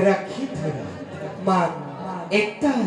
রাখি ধরা মান একটাই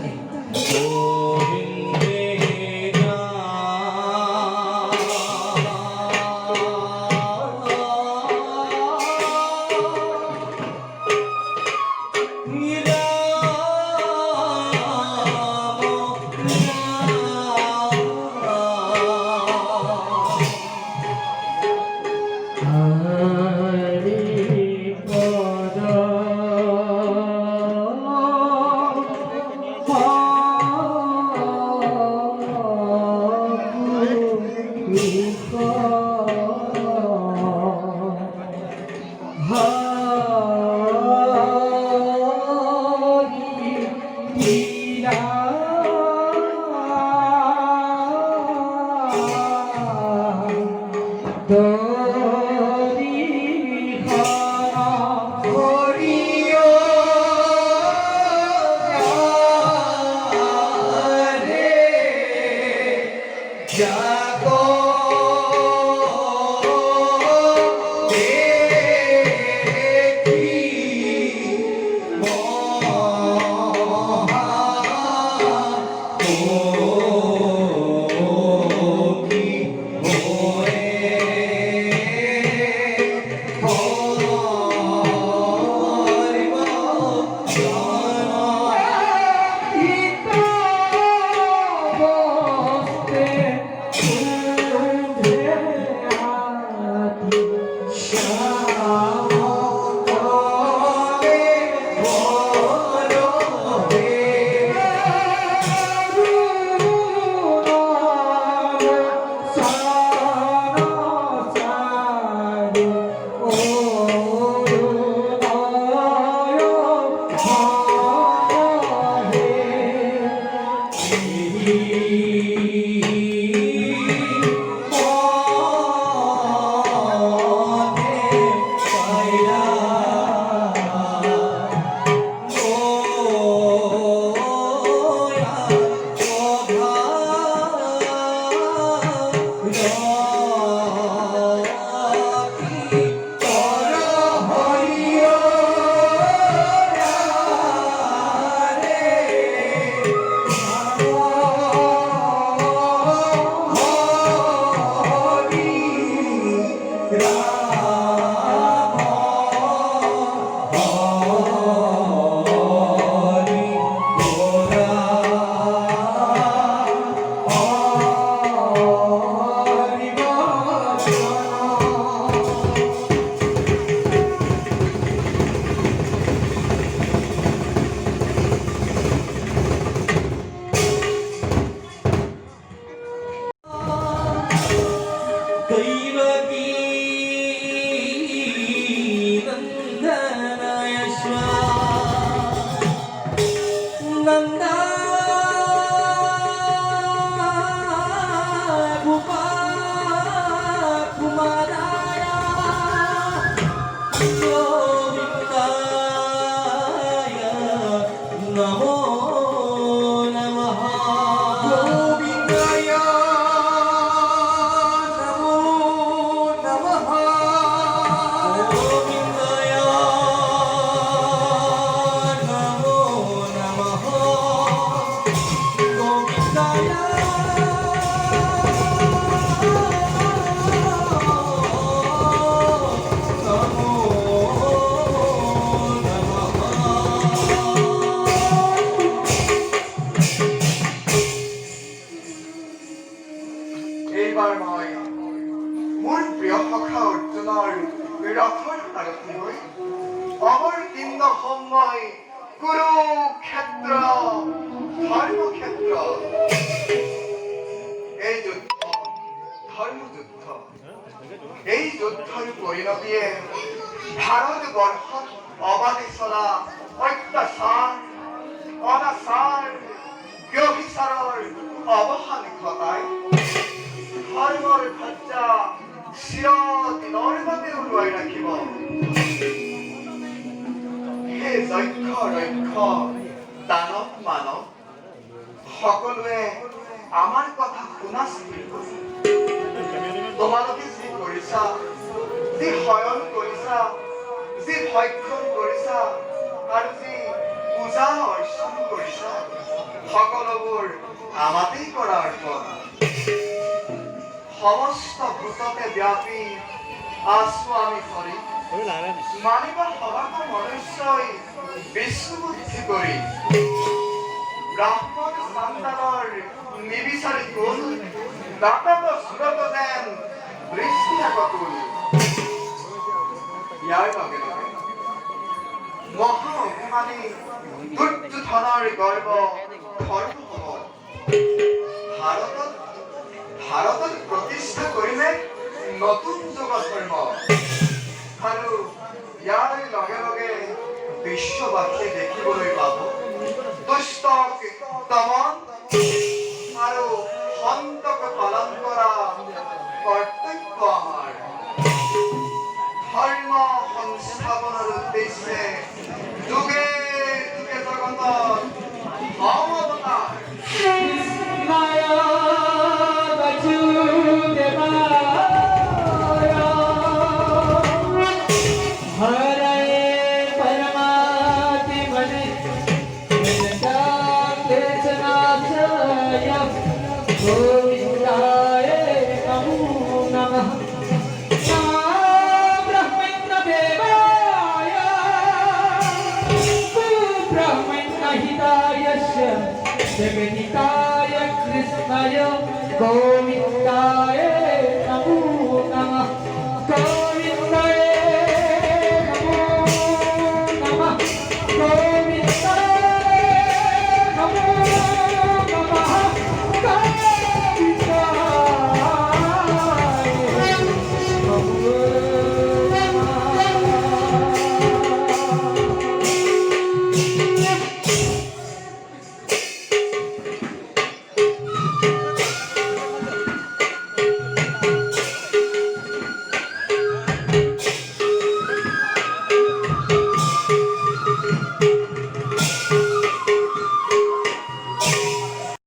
আমার কিন্তু সময় কুরুক্ষেত্র ধর্মক্ষেত্র এই যুদ্ধ ধৰ্মযুদ্ধ এই যুদ্ধৰ পৰিণতিয়ে ভাৰতবৰ্ষত অবাধে চলা অত্যাচাৰ অনাচাৰ ব্যভিচাৰৰ অৱসান ঘটাই ধৰ্মৰ ধ্বজা চিৰদিনৰ বাবে উৰুৱাই ৰাখিব। হে যক্ষ ৰক্ষ দানৱ মানৱ সকলোৱে আমাৰ কথা শুনা স্থিৰ কৰি তোমালোকে যি কৰিছা, যি শয়ন কৰিছা, যি ভক্ষণ কৰিছা আৰু যি পূজা অৰ্চন কৰিছা সকলোবোৰ আমাতেই কৰা অৰ্পণ। সমস্ত ভূততে ব্যাপী আছো আমি কৰি মানিব সবাক মনুষ্যই বিষ্ণু বুদ্ধি কৰি ব্ৰাহ্মণ সন্তানৰ নিবিচাৰি কোন নাটক সুরত যেন দৃষ্টি আকতুল। ইয়াৰ লগে লগে মহা অভিমানী দুৰ্যোধনৰ গৰ্ব খৰ্ব হ'ব। ভাৰতত প্ৰতিষ্ঠা কৰিলে নতুন যুগ ধৰ্ম আৰু ইয়াৰ লগে লগে বিশ্ববাসীয়ে দেখিবলৈ পাব দুষ্টক দমন আৰু সন্তক পালন কৰা কৰ্তব্য আমাৰ।